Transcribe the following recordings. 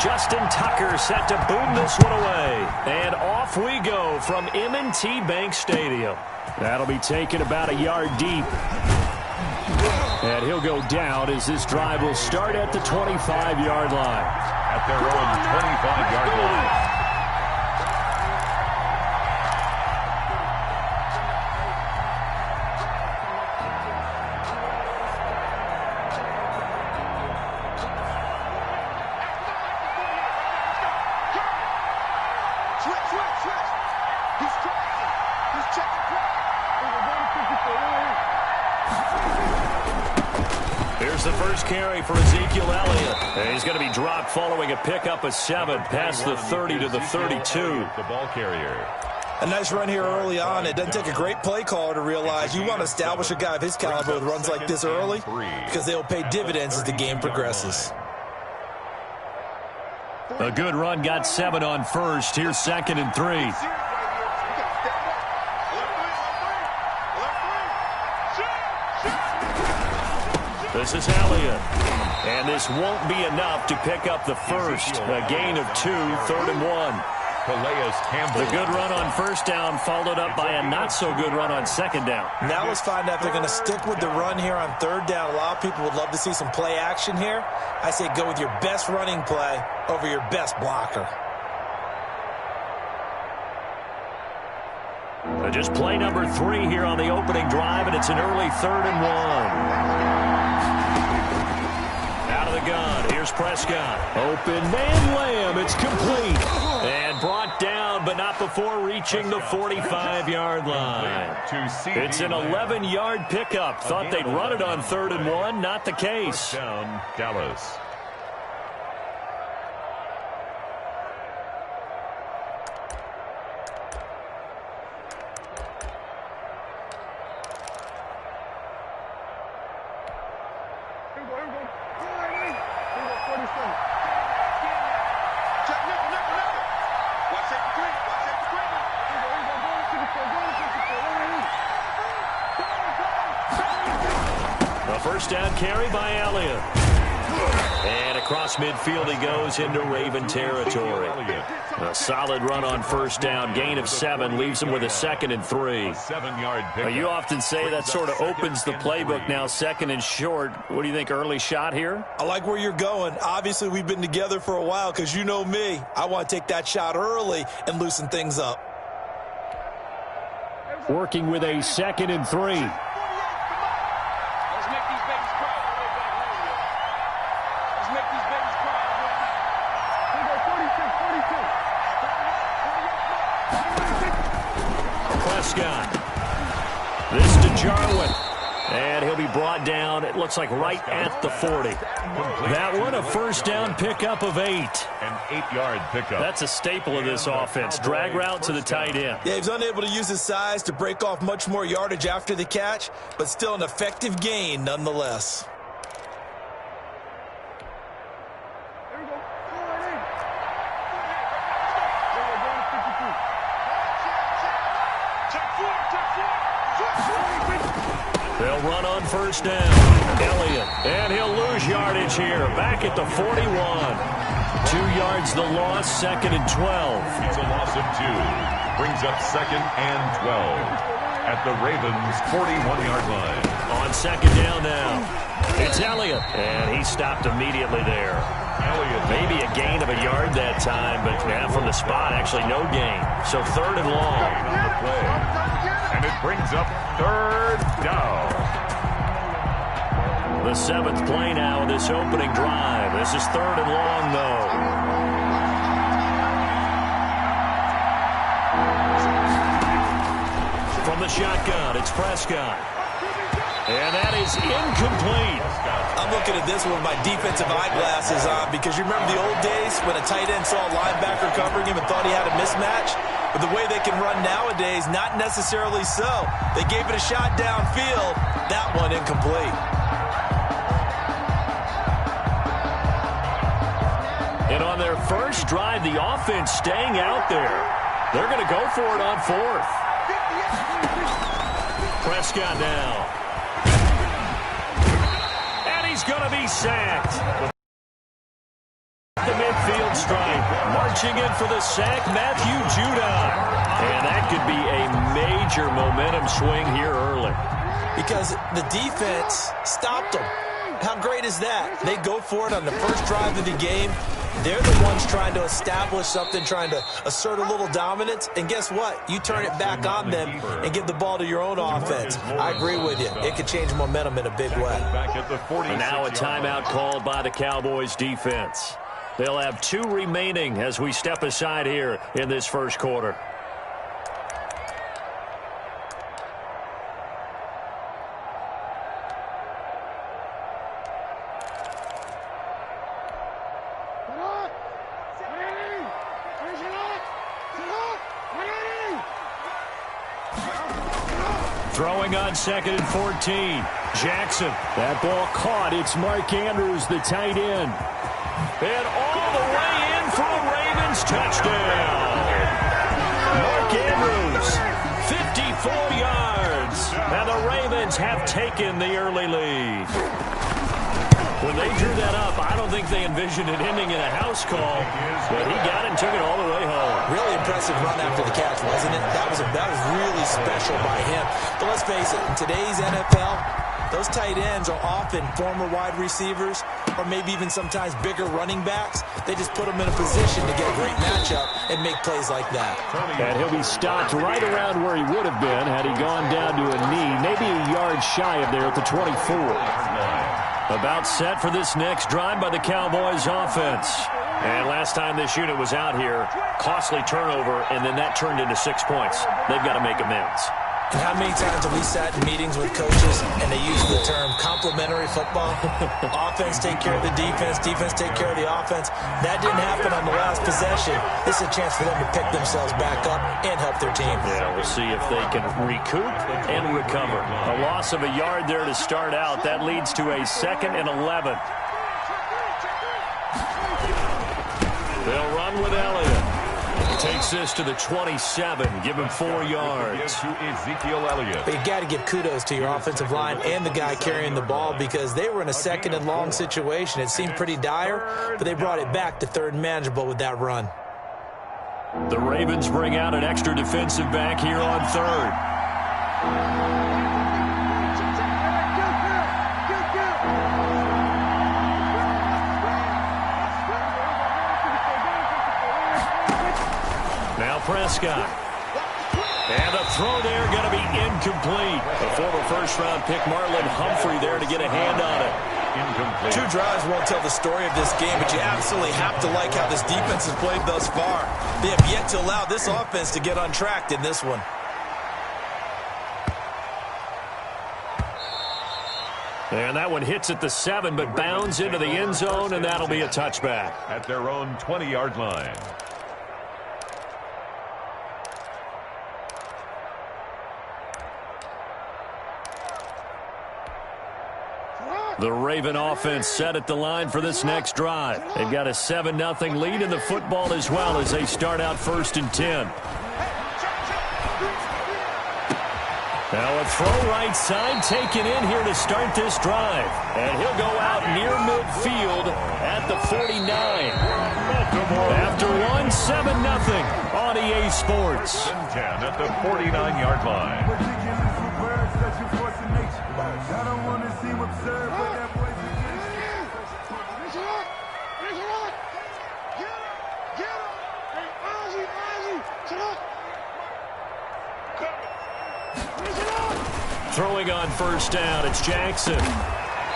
Justin Tucker set to boom this one away. And off we go from M&T Bank Stadium. That'll be taken about a yard deep. And he'll go down as this drive will start at the 25-yard line. At their own 25-yard line. Here's the first carry for Ezekiel Elliott. And he's going to be dropped following a pickup of 7 past the 30 to the 32. The ball carrier. A nice run here early on. It doesn't take a great play caller to realize you want to establish a guy of his caliber with runs like this early because they'll pay dividends as the game progresses. A good run got 7 on first. Here's 2nd and 3. This is Elliott. And this won't be enough to pick up the first. A gain of 2, 3rd and 1. The good run on first down followed up by a not-so-good run on 2nd down. Now let's find out if they're going to stick with the run here on 3rd down. A lot of people would love to see some play action here. I say go with your best running play over your best blocker. Just play number 3 here on the opening drive, and it's an early 3rd and 1. Out of the gun, here's Prescott. Open man Lamb, it's complete. And brought down, but not before reaching the 45-yard line. It's an 11-yard pickup. Thought they'd run it on 3rd and 1. Not the case. Down, Dallas. First down carry by Elliott. And across midfield he goes into Raven territory. A solid run on first down. Gain of 7 leaves him with a 2nd and 3. 7-yard pickup. You often say that sort of opens the playbook now, 2nd and short. What do you think, early shot here? I like where you're going. Obviously, we've been together for a while because you know me. I want to take that shot early and loosen things up. Working with a 2nd and 3. Prescott. This to Jarwin. And he'll be brought down, it looks like right at the 40. That one a first down pickup of 8. An 8-yard pickup. That's a staple of this offense. Drag route to the tight end. Yeah, he's unable to use his size to break off much more yardage after the catch, but still an effective gain nonetheless. They'll run on first down. Elliott. And he'll lose yardage here. Back at the 41. 2 yards the loss. 2nd and 12. It's a loss of 2. Brings up 2nd and 12. At the Ravens' 41-yard line. On 2nd down now. It's Elliott. And he stopped immediately there. Elliott. Maybe a gain of a yard that time, but from the spot, actually no gain. So 3rd and long. And it brings up 3rd down. The 7th play now in this opening drive. This is 3rd and long, though. From the shotgun, it's Prescott. And that is incomplete. I'm looking at this with my defensive eyeglasses on because you remember the old days when a tight end saw a linebacker covering him and thought he had a mismatch? But the way they can run nowadays, not necessarily so. They gave it a shot downfield. That one incomplete. And on their first drive, the offense staying out there. They're going to go for it on 4th. Prescott now. And he's going to be sacked. The midfield Reaching in for the sack, Matthew Judon. And that could be a major momentum swing here early. Because the defense stopped them. How great is that? They go for it on the first drive of the game. They're the ones trying to establish something, trying to assert a little dominance. And guess what? You turn it back on them and give the ball to your own offense. I agree with you. It could change momentum in a big way. And now a timeout called by the Cowboys defense. They'll have 2 remaining as we step aside here in this first quarter. Throwing on 2nd and 14. Jackson. That ball caught. It's Mark Andrews, the tight end. And all the way in for a Ravens touchdown. Mark Andrews, 54 yards. And the Ravens have taken the early lead. When they drew that up, I don't think they envisioned it ending in a house call, but he got it and took it all the way home. Really impressive run after the catch, wasn't it? That was really special by him. But let's face it, in today's NFL, those tight ends are often former wide receivers or maybe even sometimes bigger running backs. They just put them in a position to get a great matchup and make plays like that. And he'll be stopped right around where he would have been had he gone down to a knee, maybe a yard shy of there at the 24. About set for this next drive by the Cowboys offense. And last time this unit was out here, costly turnover, and then that turned into 6 points. They've got to make amends. And how many times have we sat in meetings with coaches and they use the term complementary football? Offense take care of the defense, defense take care of the offense. That didn't happen on the last possession. This is a chance for them to pick themselves back up and help their team. Yeah, we'll see if they can recoup and recover. A loss of a yard there to start out. That leads to a 2nd and 11. They'll run with Elliott. Takes this to the 27. Give him 4 yards. But you got to give kudos to your offensive line and the guy carrying the ball because they were in a 2nd and long situation. It seemed pretty dire, but they brought it back to 3rd and manageable with that run. The Ravens bring out an extra defensive back here on 3rd. Prescott. And a throw there going to be incomplete. A former first-round pick, Marlon Humphrey, there to get a hand on it. Incomplete. 2 drives won't tell the story of this game, but you absolutely have to like how this defense has played thus far. They have yet to allow this offense to get untracked in this one. And that one hits at the 7, but bounds into the end zone, and that'll be a touchback. At their own 20-yard line. The Raven offense set at the line for this next drive. They've got a 7-0 lead in the football as well as they start out 1st and 10. Now a throw right side taken in here to start this drive. And he'll go out near midfield at the 49. After 1-7-0 on EA Sports. 10 at the 49-yard line. Throwing on 1st down, it's Jackson.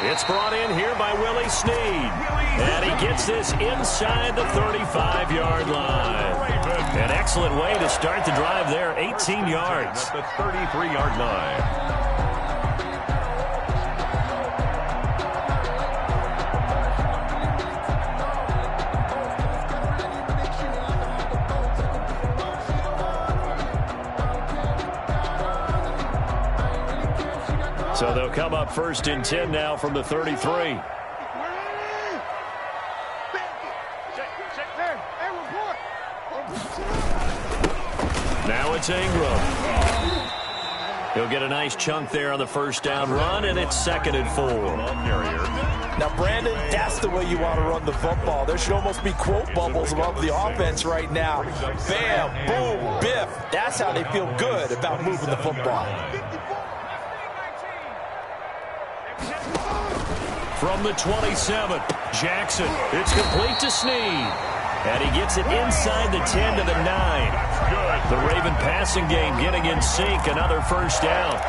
It's brought in here by Willie Snead. And he gets this inside the 35-yard line. An excellent way to start the drive there, 18 yards. At the 33-yard line. So they'll come up 1st and 10 now from the 33. Now it's Ingram. He'll get a nice chunk there on the first down run, and it's 2nd and 4. Now, Brandon, that's the way you want to run the football. There should almost be quote bubbles above the offense right now. Bam, boom, biff. That's how they feel good about moving the football. From the 27, Jackson. It's complete to Snead. And he gets it inside the 10 to the 9. The Raven passing game getting in sync. Another first down.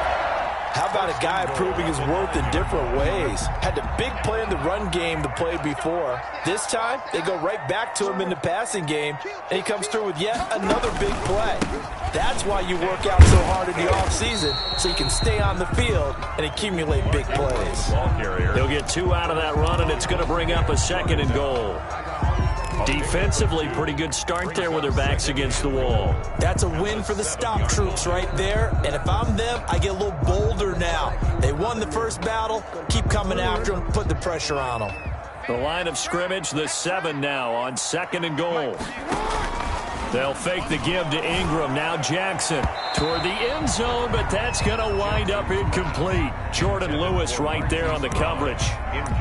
How about a guy proving his worth in different ways? Had the big play in the run game the play before. This time, they go right back to him in the passing game, and he comes through with yet another big play. That's why you work out so hard in the offseason, so you can stay on the field and accumulate big plays. He'll get 2 out of that run, and it's going to bring up a 2nd and goal. Defensively, pretty good start there with their backs against the wall. That's a win for the stop troops right there. And if I'm them, I get a little bolder now. They won the first battle. Keep coming after them. Put the pressure on them. The line of scrimmage, the 7 now on 2nd and goal. They'll fake the give to Ingram. Now Jackson toward the end zone, but that's going to wind up incomplete. Jordan Lewis right there on the coverage.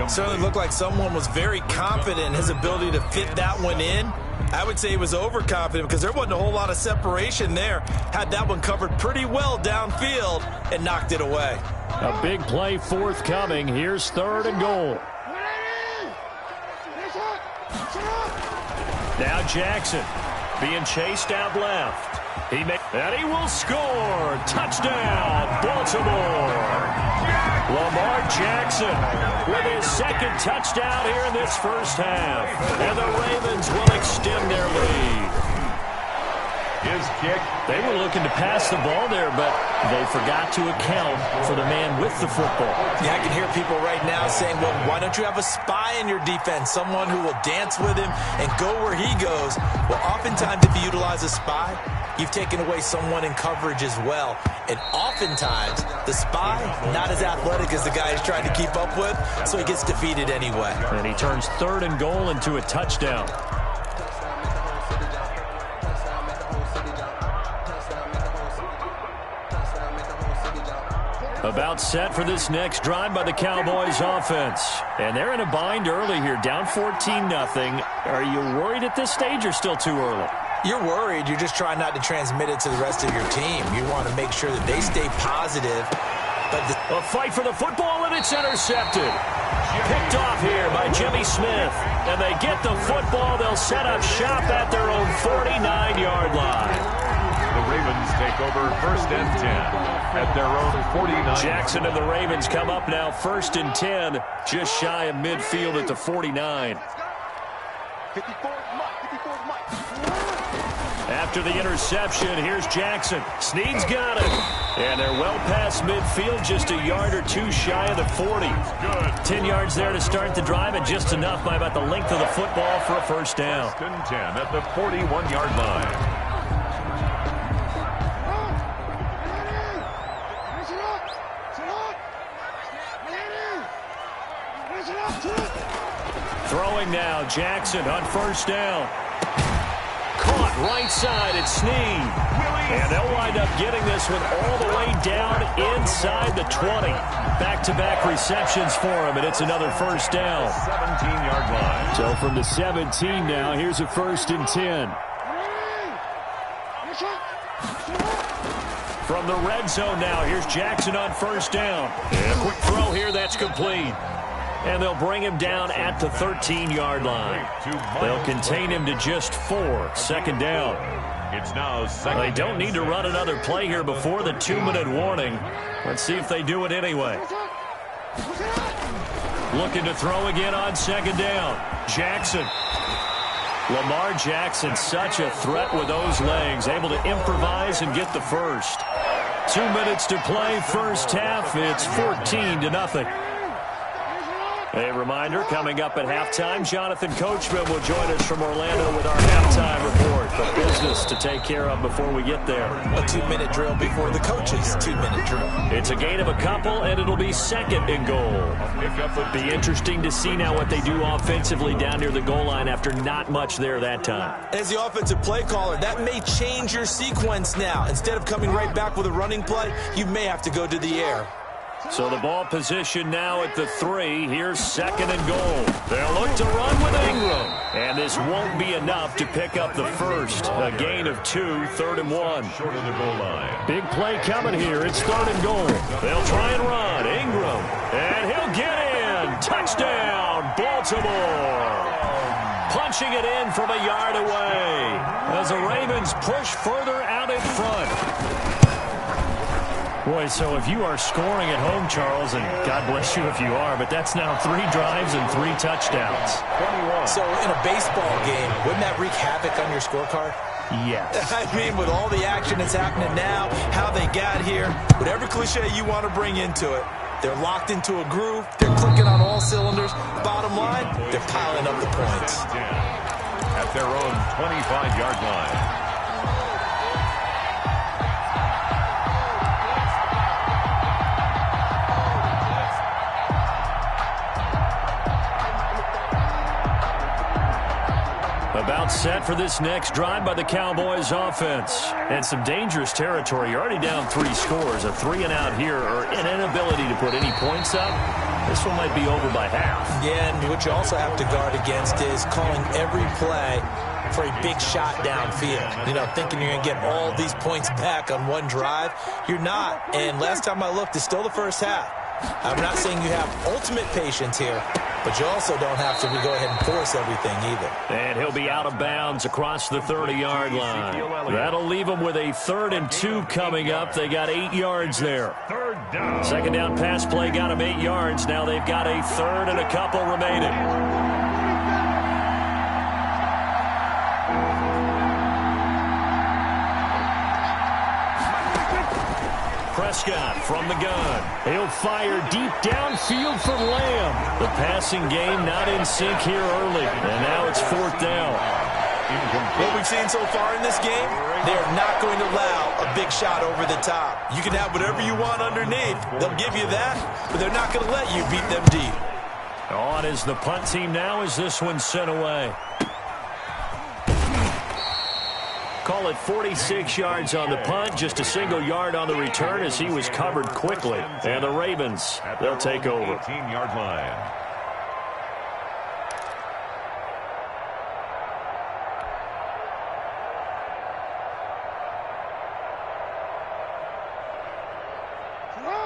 Certainly looked like someone was very confident in his ability to fit that one in. I would say he was overconfident because there wasn't a whole lot of separation there. Had that one covered pretty well downfield and knocked it away. A big play forthcoming. Here's 3rd and goal. Now Jackson being chased out left. And he will score. Touchdown, Baltimore. Lamar Jackson with his 2nd touchdown here in this first half. And the Ravens will extend their lead. His kick. They were looking to pass the ball there, but they forgot to account for the man with the football. Yeah, I can hear people right now saying, well, why don't you have a spy in your defense, someone who will dance with him and go where he goes? Well, oftentimes if you utilize a spy, you've taken away someone in coverage as well. And oftentimes, the spy, not as athletic as the guy he's trying to keep up with, so he gets defeated anyway. And he turns 3rd and goal into a touchdown. About set for this next drive by the Cowboys offense. And they're in a bind early here, down 14-0. Are you worried at this stage or still too early? You're worried. You're just trying not to transmit it to the rest of your team. You want to make sure that they stay positive. But a fight for the football, and it's intercepted. Picked off here by Jimmy Smith. And they get the football. They'll set up shop at their own 49-yard line. The Ravens take over 1st and 10 at their own 49. Jackson and the Ravens come up now 1st and 10, just shy of midfield at the 49. After the interception, here's Jackson. Snead's got it. And they're well past midfield, just a yard or 2 shy of the 40. 10 yards there to start the drive, and just enough by about the length of the football for a first down. 1st and 10 at the 41-yard line. Throwing now, Jackson on first down. Caught right side at Snead. And they'll wind up getting this one all the way down inside the 20. Back-to-back receptions for him, and it's another first down. 17-yard line. So from the 17 now, here's a 1st and 10. From the red zone now, here's Jackson on first down. And a quick throw here, that's complete. And they'll bring him down at the 13-yard line. They'll contain him to just 4. 2nd down. It's now 2nd. They don't need to run another play here before the 2-minute warning. Let's see if they do it anyway. Looking to throw again on 2nd down. Jackson. Lamar Jackson, such a threat with those legs. Able to improvise and get the first. 2 minutes to play, first half. It's 14-0. A reminder, coming up at halftime, Jonathan Coachman will join us from Orlando with our halftime report. The business to take care of before we get there. A 2-minute drill before the coach's 2-minute drill. It's a gain of a couple, and it'll be second and goal. It'll be interesting to see now what they do offensively down near the goal line after not much there that time. As the offensive play caller, that may change your sequence now. Instead of coming right back with a running play, you may have to go to the air. So the ball position now at the 3. Here's second and goal. They'll look to run with Ingram. And this won't be enough to pick up the first. A gain of 2, 3rd and 1. Short of the goal line. Big play coming here. It's 3rd and goal. They'll try and run. Ingram. And he'll get in. Touchdown, Baltimore. Punching it in from a yard away as the Ravens push further out in front. Boy, so if you are scoring at home, Charles, and God bless you if you are, but that's now 3 drives and 3 touchdowns. 21. So in a baseball game, wouldn't that wreak havoc on your scorecard? Yes. I mean, with all the action that's happening now, how they got here, whatever cliche you want to bring into it, they're locked into a groove, they're clicking on all cylinders. Bottom line, they're piling up the points. At their own 25-yard line. About set for this next drive by the Cowboys offense. And some dangerous territory. You're already down 3 scores. A 3-and-out here or an inability to put any points up. This one might be over by half. Yeah, and what you also have to guard against is calling every play for a big shot downfield. You know, thinking you're going to get all these points back on one drive. You're not. And last time I looked, it's still the first half. I'm not saying you have ultimate patience here, but you also don't have to go ahead and force everything either. And he'll be out of bounds across the 30-yard line. That'll leave them with a 3rd and 2 coming up. They got 8 yards there. Second down pass play got them 8 yards. Now they've got a 3rd and a couple remaining. Prescott from the gun. He'll fire deep downfield for Lamb. The passing game not in sync here early. And now it's 4th down. What we've seen so far in this game, they are not going to allow a big shot over the top. You can have whatever you want underneath. They'll give you that, but they're not going to let you beat them deep. On is the punt team now as this one's sent away. Call it 46 yards on the punt, just a single yard on the return as he was covered quickly. And the Ravens, they'll take over. 18-yard line.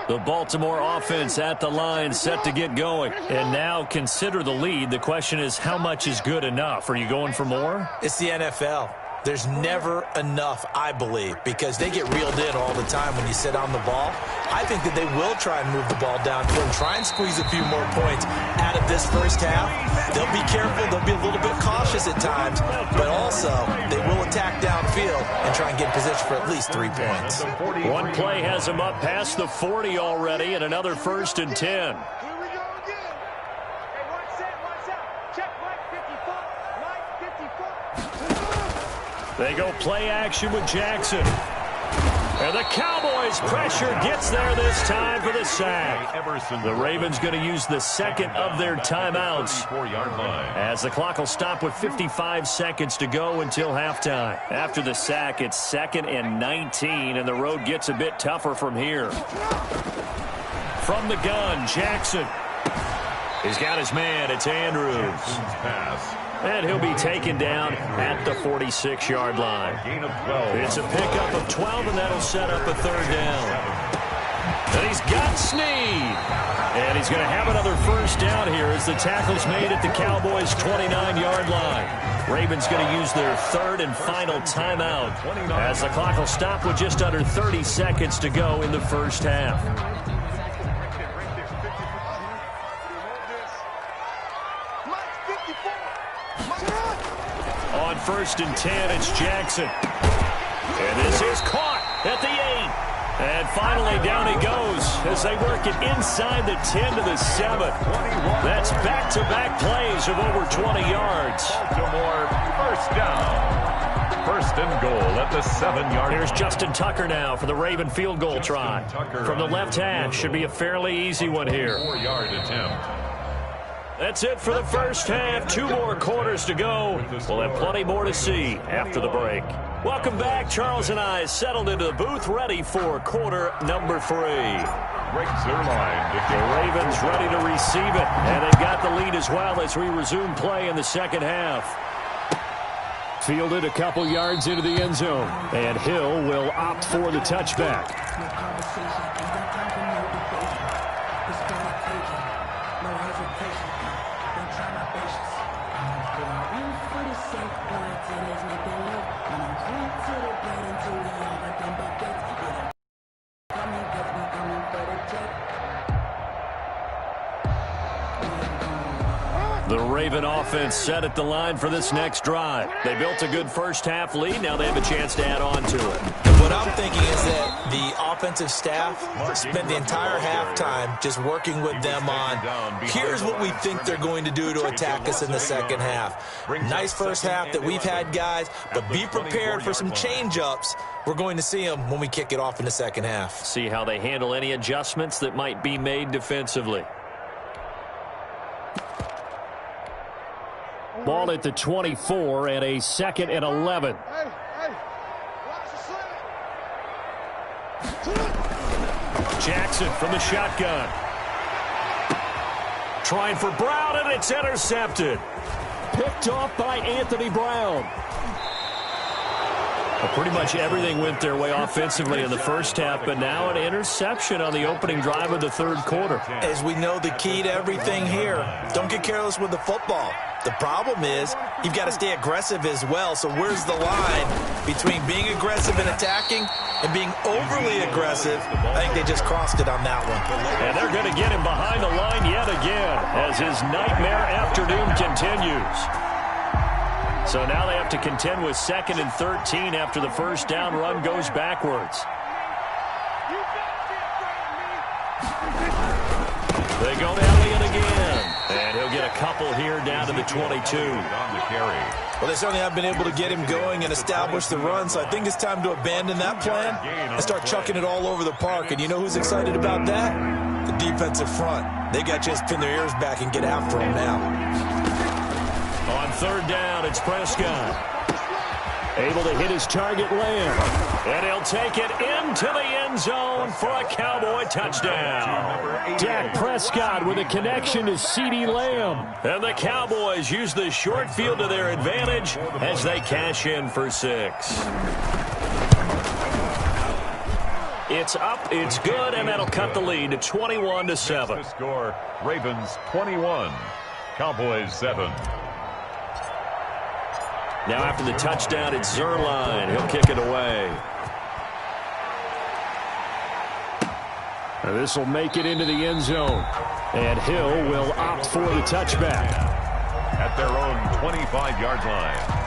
The Baltimore offense at the line, set to get going. And now consider the lead. The question is, how much is good enough? Are you going for more? It's the NFL. There's never enough, I believe, because they get reeled in all the time when you sit on the ball. I think that they will try and move the ball downfield and try and squeeze a few more points out of this first half. They'll be careful. They'll be a little bit cautious at times, but also they will attack downfield and try and get in position for at least 3 points. One play has them up past the 40 already, and another 1st and 10. They go play action with Jackson. And the Cowboys pressure gets there this time for the sack. The Ravens going to use the second of their timeouts as the clock will stop with 55 seconds to go until halftime. After the sack, it's 2nd and 19, and the road gets a bit tougher from here. From the gun, Jackson. He's got his man. It's Andrews. And he'll be taken down at the 46-yard line. It's a pickup of 12, and that'll set up a 3rd down. And he's got Snead. And he's going to have another 1st down here as the tackle's made at the Cowboys' 29-yard line. Ravens going to use their 3rd and final timeout as the clock will stop with just under 30 seconds to go in the first half. On 1st and 10, it's Jackson. And this is caught at the 8. And finally, down he goes as they work it inside the 10 to the 7. That's back-to-back plays of over 20 yards. Baltimore, first down. First and goal at the 7-yard line. Here's Justin Tucker now for the Raven field goal try. From the left hash, should be a fairly easy one here. 4-yard attempt. That's it for the first half. 2 more quarters to go. We'll have plenty more to see after the break. Welcome back. Charles and I settled into the booth, ready for quarter number 3. The Ravens ready to receive it, and they've got the lead as well as we resume play in the second half. Fielded a couple yards into the end zone, and Hill will opt for the touchback. The Raven offense set at the line for this next drive. They built a good first half lead. Now they have a chance to add on to it. What I'm thinking is that the offensive staff spent the entire halftime just working with them on, here's what we think they're going to do to attack us in the second half. Nice first half that we've had, guys, but be prepared for some change-ups. We're going to see them when we kick it off in the second half. See how they handle any adjustments that might be made defensively. Ball at the 24 and a 2nd and 11. Jackson from the shotgun. Trying for Brown, and it's intercepted. Picked off by Anthony Brown. Well, pretty much everything went their way offensively in the first half, but now an interception on the opening drive of the third quarter. As we know, the key to everything here, don't get careless with the football. The problem is you've got to stay aggressive as well. So where's the line between being aggressive and attacking and being overly aggressive? I think they just crossed it on that one. And they're going to get him behind the line yet again as his nightmare afternoon continues. So now they have to contend with 2nd and 13 after the first down run goes backwards. They go to Elliott again. And he'll get a couple here down to the 22. Well, they certainly have been able to get him going and establish the run, so I think it's time to abandon that plan and start chucking it all over the park. And you know who's excited about that? The defensive front. They got a chance to pin their ears back and get after him now. On third down, it's Prescott. Able to hit his target, Lamb. And he'll take it into the end zone for a Cowboy touchdown. Dak Prescott with a connection to CeeDee Lamb. And the Cowboys use the short field to their advantage as they cash in for 6. It's up, it's good, and that'll cut the lead to 21-7. Score, Ravens 21, Cowboys 7. Now after the touchdown, it's Zerline. He'll kick it away. This will make it into the end zone. And Hill will opt for the touchback. At their own 25-yard line.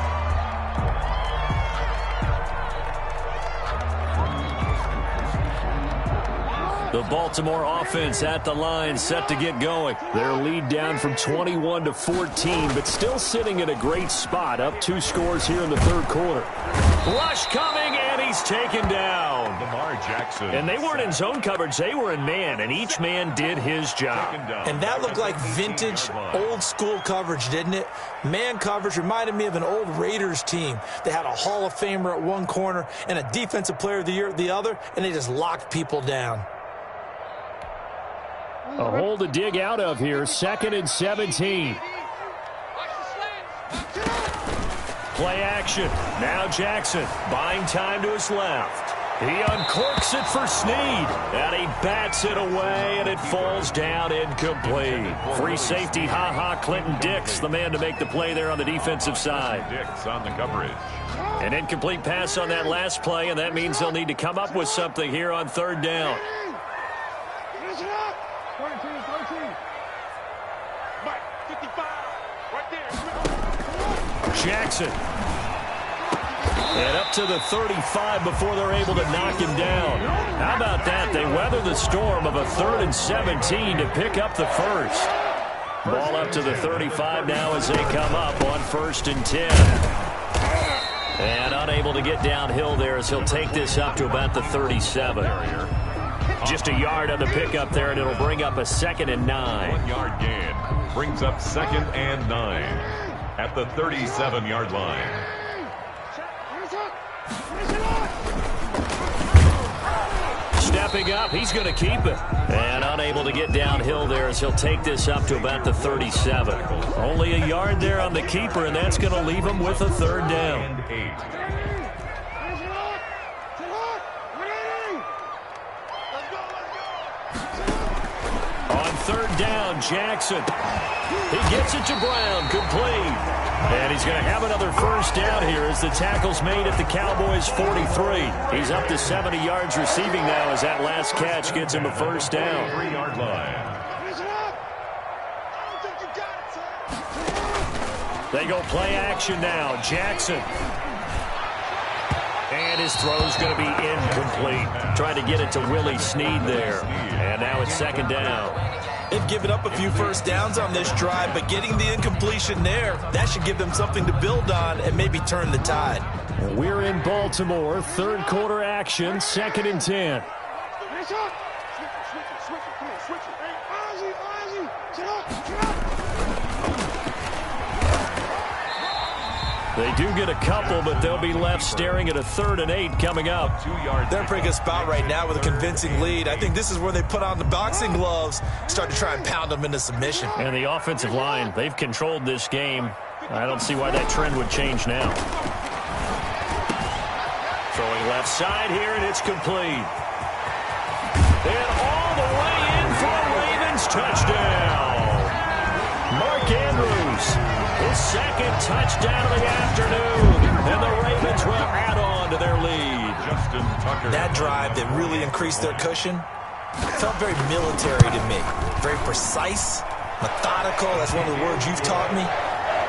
The Baltimore offense at the line, set to get going. Their lead down from 21 to 14, but still sitting in a great spot, up 2 scores here in the third quarter. Rush coming, and he's taken down. Lamar Jackson. And they weren't in zone coverage, they were in man, and each man did his job. And that looked like vintage, old-school coverage, didn't it? Man coverage reminded me of an old Raiders team. They had a Hall of Famer at one corner and a Defensive Player of the Year at the other, and they just locked people down. A hole to dig out of here, 2nd and 17. Play action. Now Jackson buying time to his left. He uncorks it for Snead. And he bats it away, and it falls down incomplete. Free safety, Clinton Dix, the man to make the play there on the defensive side. Dix on the coverage. An incomplete pass on that last play, and that means they'll need to come up with something here on third down. Jackson. And up to the 35 before they're able to knock him down. How about that? They weather the storm of a 3rd and 17 to pick up the first. Ball up to the 35 now as they come up on 1st and 10. And unable to get downhill there as he'll take this up to about the 37. Just a yard on the pickup there, and it'll bring up a 2nd and 9. 1-yard gain brings up 2nd and 9 at the 37-yard line. Stepping up, he's going to keep it. And unable to get downhill there as he'll take this up to about the 37. Only a yard there on the keeper, and that's going to leave him with a 3rd down. And 8. On 3rd down, Jackson. He gets it to Brown, complete. And he's going to have another 1st down here as the tackle's made at the Cowboys' 43. He's up to 70 yards receiving now as that last catch gets him a 1st down. 3-yard line. They go play action now. Jackson. And his throw's going to be incomplete. Trying to get it to Willie Snead there. And now it's 2nd down. They've given up a few 1st downs on this drive, but getting the incompletion there, that should give them something to build on and maybe turn the tide. We're in Baltimore. 3rd quarter action. 2nd and 10. They do get a couple, but they'll be left staring at a 3rd and 8 coming up. 2 yards. They're in a pretty good spot right now with a convincing lead. I think this is where they put on the boxing gloves, start to try and pound them into submission. And the offensive line, they've controlled this game. I don't see why that trend would change now. Throwing left side here, and it's complete. And all the way in for a Ravens touchdown. Mark Andrews, his 2nd touchdown of the afternoon. And the Ravens will add on to their lead. Justin Tucker. That drive that really increased their cushion felt very military to me. Very precise, methodical. That's one of the words you've taught me.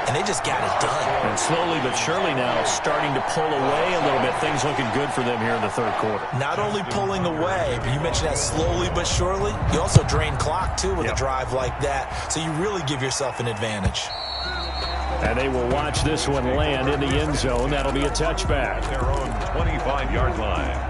And they just got it done. And slowly but surely now starting to pull away a little bit. Things looking good for them here in the 3rd quarter. Not only pulling away, but you mentioned that slowly but surely. You also drain clock, too, with a drive like that. So you really give yourself an advantage. And they will watch this one land in the end zone. That'll be a touchback. Their own 25-yard line.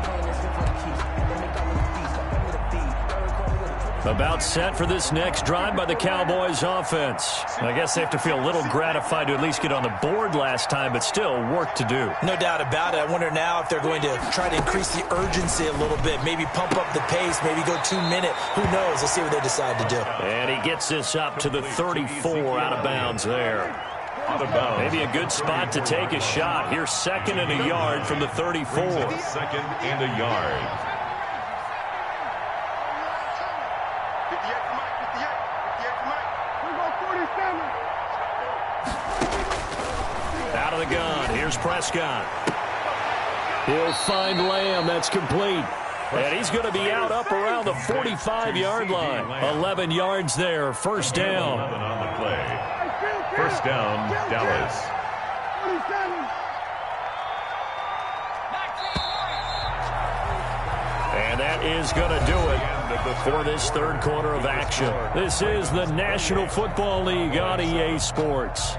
About set for this next drive by the Cowboys offense. I guess they have to feel a little gratified to at least get on the board last time, but still work to do. No doubt about it. I wonder now if they're going to try to increase the urgency a little bit, maybe pump up the pace, maybe go 2-minute. Who knows? Let's see what they decide to do. And he gets this up to the 34 out of bounds there. Out of bounds. Maybe a good spot to take a shot. Here's 2nd and a yard from the 34. 2nd and a yard. Out of the gun. Here's Prescott. He'll find Lamb. That's complete. And he's going to be out up around the 45-yard line. 11 yards there. 1st down. On the play. 1st down, Dallas. And that is going to do it for this 3rd quarter of action. This is the National Football League on EA Sports.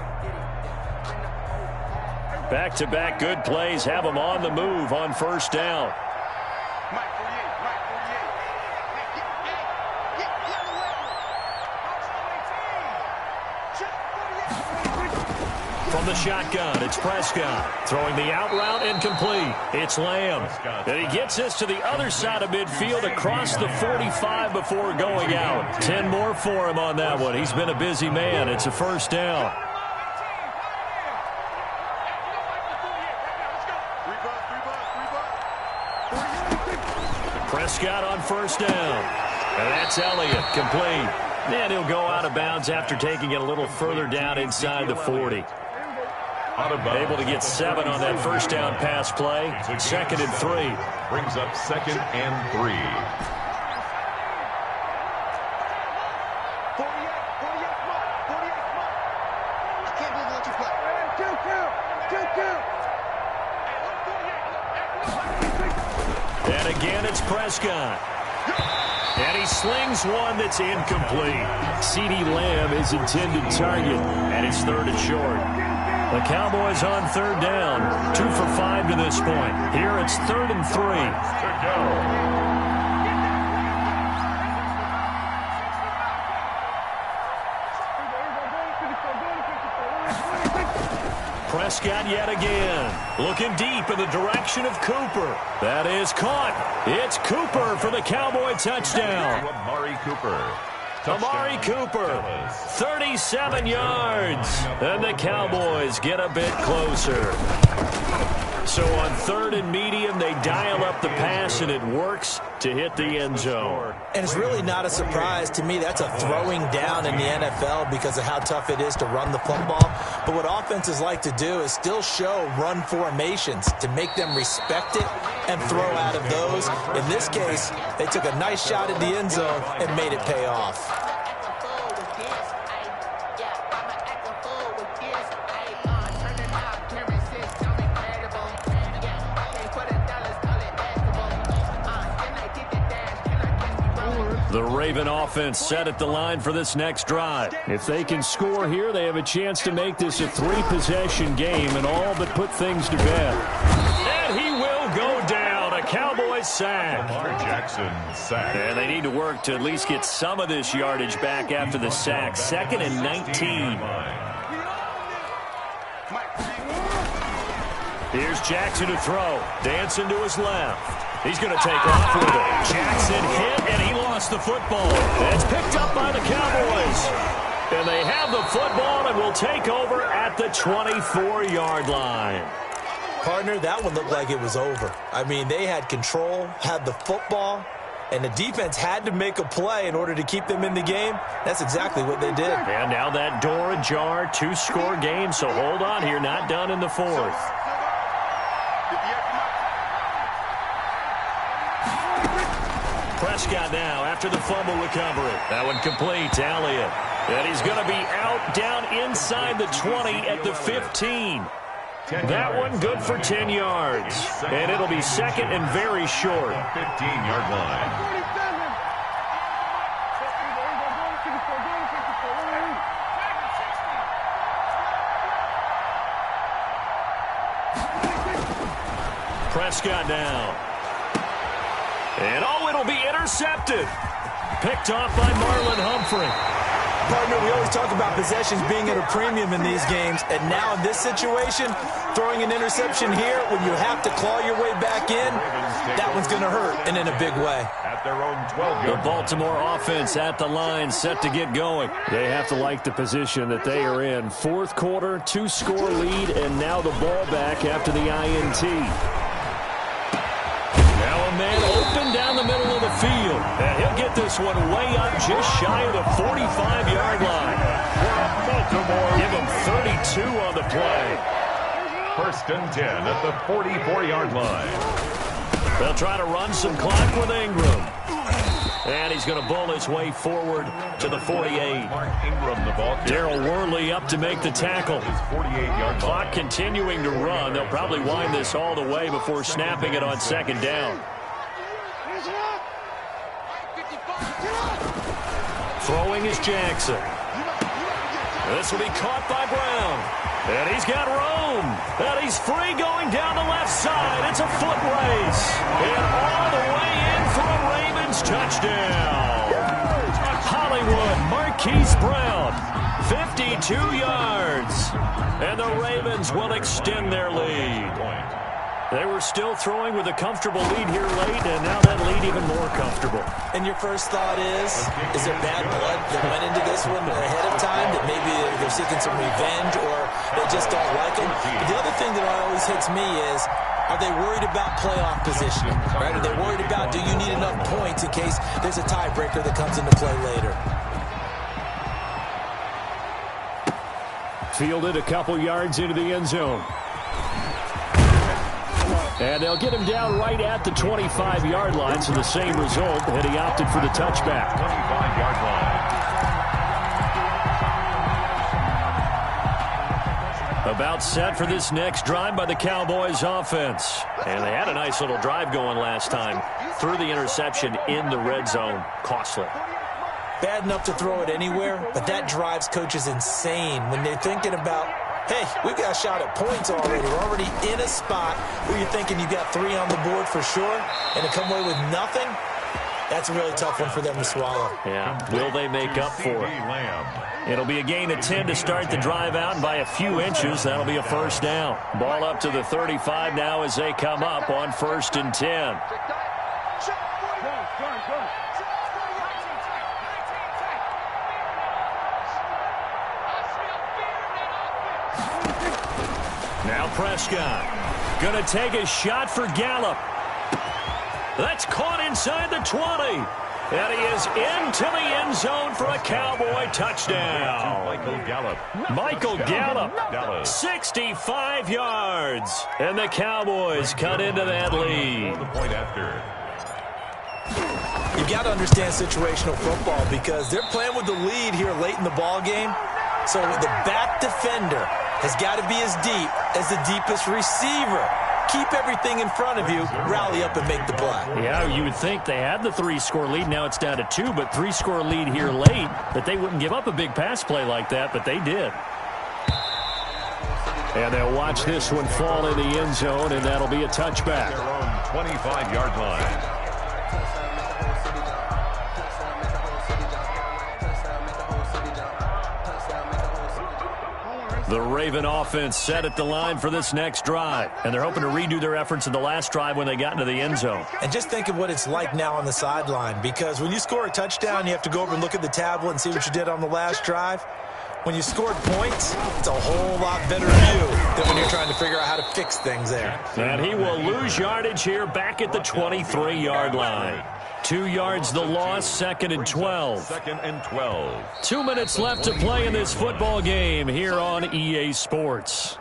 Back-to-back good plays have them on the move on 1st down. From the shotgun, it's Prescott. Throwing the out route incomplete. It's Lamb. And he gets this to the other side of midfield across the 45 before going out. 10 more for him on that one. He's been a busy man. It's a 1st down. Prescott on 1st down. And that's Elliott, complete. And he'll go out of bounds after taking it a little further down inside the 40. Able to get 7 on that 1st down pass play. 2nd and 3. Brings up 2nd and 3. And again, it's Prescott. And he slings one that's incomplete. CeeDee Lamb is intended target, and it's 3rd and short. The Cowboys on 3rd down, 2 for 5 to this point. Here it's 3rd and 3. To go. Prescott yet again, looking deep in the direction of Cooper. That is caught. It's Cooper for the Cowboy touchdown. Amari Cooper. Amari Cooper, 37 yards. And the Cowboys get a bit closer. So on 3rd and medium, they dial up the pass, and it works to hit the end zone. And it's really not a surprise to me. That's a throwing down in the NFL because of how tough it is to run the football. But what offenses like to do is still show run formations to make them respect it and throw out of those. In this case, they took a nice shot at the end zone and made it pay off. The Raven offense set at the line for this next drive. If they can score here, they have a chance to make this a 3-possession game and all but put things to bed. And he will go down. A Cowboys sack. Jackson sack. And they need to work to at least get some of this yardage back after the sack. 2nd and 19. Here's Jackson to throw. Dancing to his left. He's going to take off with it. Jackson hit, and he lost the football. It's picked up by the Cowboys. And they have the football and will take over at the 24-yard line. Partner, that one looked like it was over. I mean, they had control, had the football, and the defense had to make a play in order to keep them in the game. That's exactly what they did. And now that door ajar, 2-score game, so hold on here, not done in the 4th. Prescott now after the fumble recovery. That one complete to Elliott. And he's going to be out down inside the 20 at the 15. That one good for 10 yards. And it'll be 2nd and very short. 15-yard line. Prescott now. And it'll be intercepted. Picked off by Marlon Humphrey. Partner, we always talk about possessions being at a premium in these games, and now in this situation, throwing an interception here when you have to claw your way back in, that one's going to hurt, and in a big way. At their own 12-yard The Baltimore offense at the line, set to get going. They have to like the position that they are in. 4th quarter, 2-score lead, and now the ball back after the INT. Now a man open down the middle of the field. And he'll get this one way up just shy of the 45-yard line. Give him 32 on the play. 1st and 10 at the 44-yard line. They'll try to run some clock with Ingram. And he's going to bull his way forward to the 48. Mark Ingram, the ball. Darrell Worley up to make the tackle. 48-yard Clock continuing to run. They'll probably wind this all the way before snapping it on 2nd down. Throwing is Jackson. This will be caught by Brown. And he's got room. And he's free going down the left side. It's a foot race. And all the way in for a Ravens touchdown. Hollywood Marquise Brown, 52 yards. And the Ravens will extend their lead. They were still throwing with a comfortable lead here late, and now that lead even more comfortable. And your first thought is there bad blood that went into this one ahead of time, that maybe they're seeking some revenge or they just don't like him? But the other thing that always hits me is, are they worried about playoff positioning? Right? Are they worried about, do you need enough points in case there's a tiebreaker that comes into play later? Fielded a couple yards into the end zone. And they'll get him down right at the 25-yard line, so the same result, and he opted for the touchback. 25-yard line. A About set for this next drive by the Cowboys offense. And they had a nice little drive going last time. Threw the interception in the red zone. Costly. Bad enough to throw it anywhere, but that drives coaches insane when they're thinking about, hey, we've got a shot at points already. We're already in a spot where you're thinking you got 3 on the board for sure, and to come away with nothing, that's a really tough one for them to swallow. Yeah, will they make up for it? It'll be a gain of 10 to start the drive out, and by a few inches, that'll be a first down. Ball up to the 35 now as they come up on 1st and 10. Now Prescott. Gonna take a shot for Gallup. That's caught inside the 20. And he is into the end zone for a Cowboy touchdown. Michael Gallup, 65 yards. And the Cowboys cut into that lead. You've got to understand situational football because they're playing with the lead here late in the ball game. So the back defender has got to be as deep as the deepest receiver. Keep everything in front of you, rally up and make the play. Yeah, you would think they had the 3-score lead. Now it's down to 2, but 3-score lead here late. That they wouldn't give up a big pass play like that, but they did. And they'll watch this one fall in the end zone, and that'll be a touchback. Their own 25-yard line. The Raven offense set at the line for this next drive. And they're hoping to redo their efforts in the last drive when they got into the end zone. And just think of what it's like now on the sideline. Because when you score a touchdown, you have to go over and look at the tablet and see what you did on the last drive. When you scored points, it's a whole lot better view than when you're trying to figure out how to fix things there. And he will lose yardage here back at the 23-yard line. 2 yards the loss, 2nd and 12. 2nd and 12. 2 minutes left to play in this football game here on EA Sports.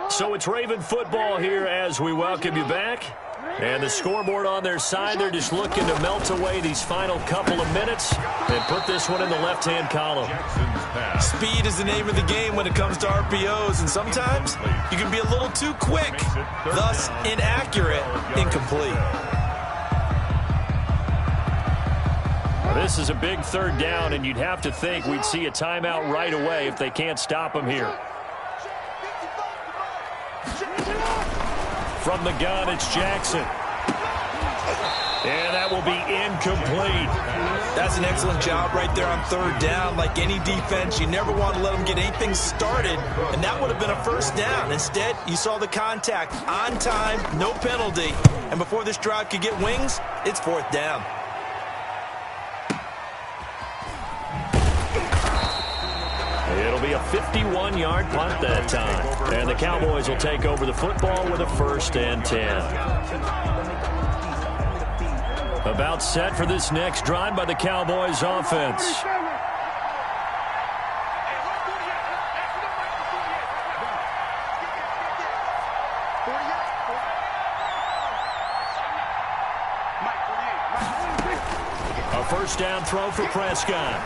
So it's Raven football here as we welcome you back. And the scoreboard on their side, they're just looking to melt away these final couple of minutes and put this one in the left-hand column. Speed is the name of the game when it comes to RPOs, and sometimes you can be a little too quick, thus inaccurate, incomplete. This is a big 3rd down, and you'd have to think we'd see a timeout right away if they can't stop him here. From the gun, it's Jackson. And that will be incomplete. That's an excellent job right there on 3rd down. Like any defense, you never want to let them get anything started, and that would have been a first down. Instead, you saw the contact on time, no penalty, and before this drive could get wings, it's 4th down. It'll be a 51-yard punt that time. And the Cowboys will take over the football with a 1st and 10. About set for this next drive by the Cowboys offense. A 1st down throw for Prescott.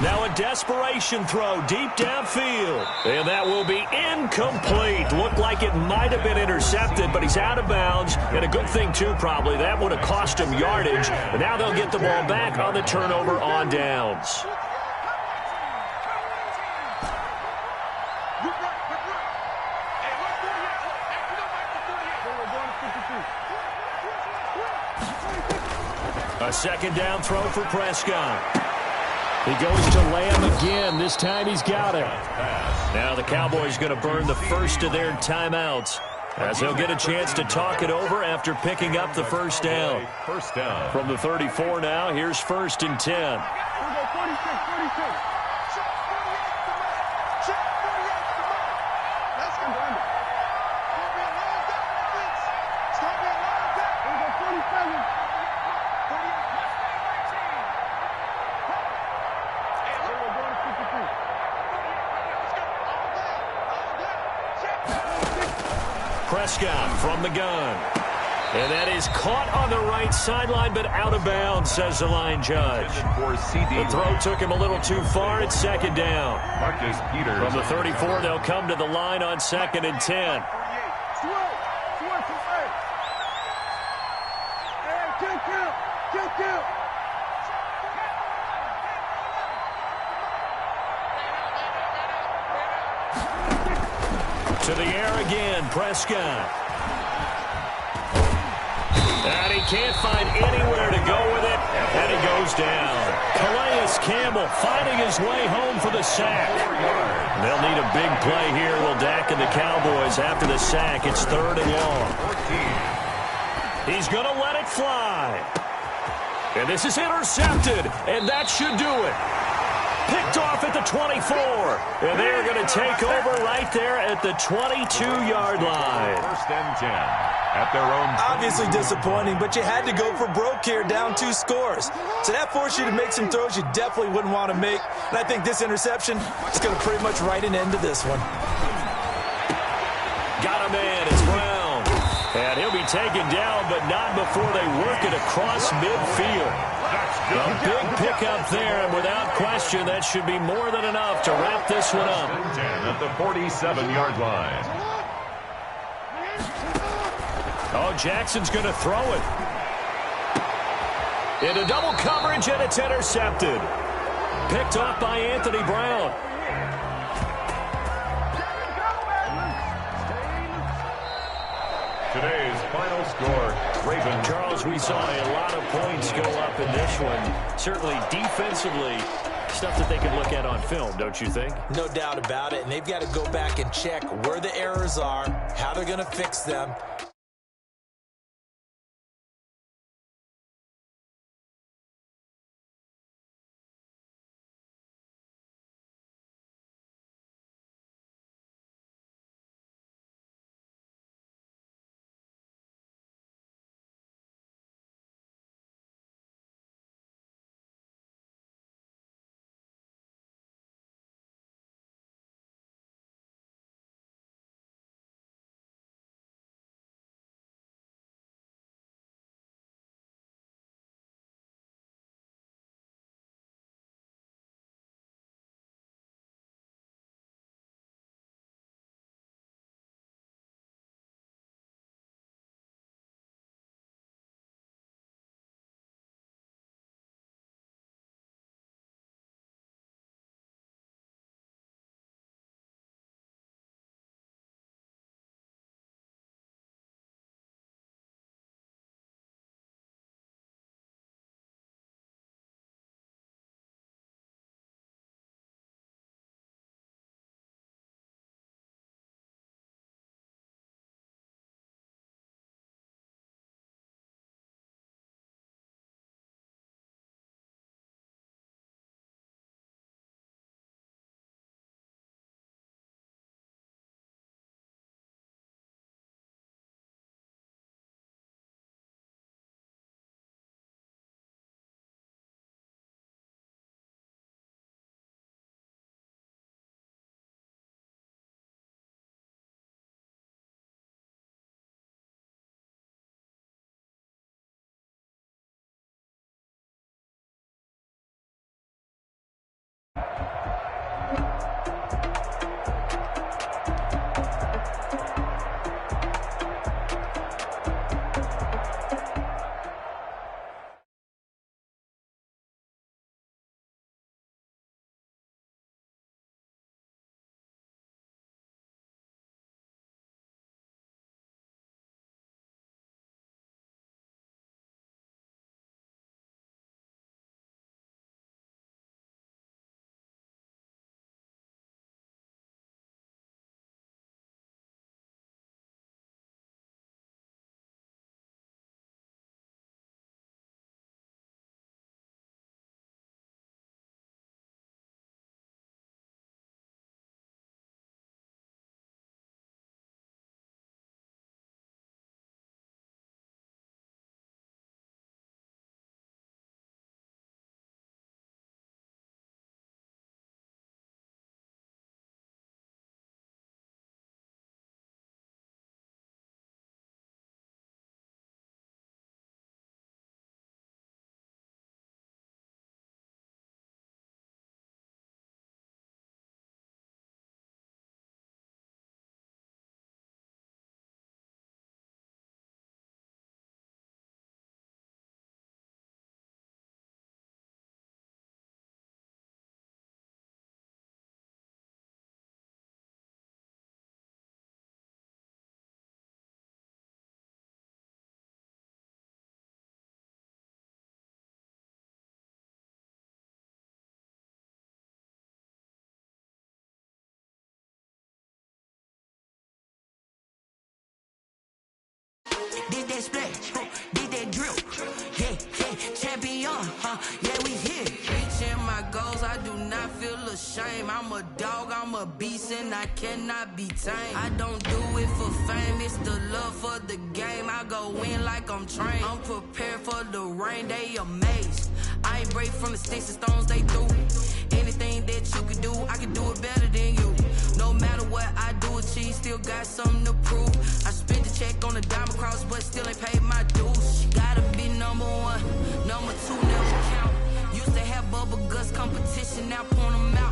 Now a desperation throw deep downfield. And that will be incomplete. Looked like it might have been intercepted, but he's out of bounds. And a good thing, too, probably. That would have cost him yardage. But now they'll get the ball back on the turnover on downs. A 2nd down throw for Prescott. He goes to Lamb again. This time he's got it. Now the Cowboys going to burn the first of their timeouts as they'll get a chance to talk it over after picking up the 1st down. From the 34 now, here's 1st and 10. Prescott from the gun. And that is caught on the right sideline, but out of bounds, says the line judge. The throw took him a little too far. It's second down. Marcus Peters. From the 34, they'll come to the line on 2nd and 10. To the air again, Prescott. And he can't find anywhere to go with it, and he goes down. Calais Campbell finding his way home for the sack. They'll need a big play here, will Dak and the Cowboys after the sack. It's 3rd and long. He's going to let it fly. And this is intercepted, and that should do it. Picked off at the 24, and they're going to take over right there at the 22-yard line. 1st and 10 at their own. Obviously disappointing, but you had to go for broke here, down 2 scores. So that forced you to make some throws you definitely wouldn't want to make. And I think this interception is going to pretty much write an end to this one. Got a man, it's Brown. And he'll be taken down, but not before they work it across midfield. A big pickup there, and without question, that should be more than enough to wrap this one up. 10 at the 47-yard line. Oh, Jackson's going to throw it. Into double coverage, and it's intercepted. Picked off by Anthony Brown. Today's final score, Ravens. Charles, we saw a lot of points go up in this one. Certainly defensively, stuff that they can look at on film, don't you think? No doubt about it, and they've got to go back and check where the errors are, how they're going to fix them. did that splash, did that drill. Yeah, champion, yeah, we here. Reaching my goals, I do not feel ashamed. I'm a dog, I'm a beast, and I cannot be tamed. I don't do it for fame, it's the love for the game. I go in like I'm trained. I'm prepared for the rain, they amazed. I ain't break from the sticks and stones they threw. Anything that you can do, I can do it better than you. No matter what I do, achieve, still got something to prove. I spent the check on the diamond cross, but still ain't paid my dues. Gotta be number one, number two never count. Used to have bubble guts competition, now point them out.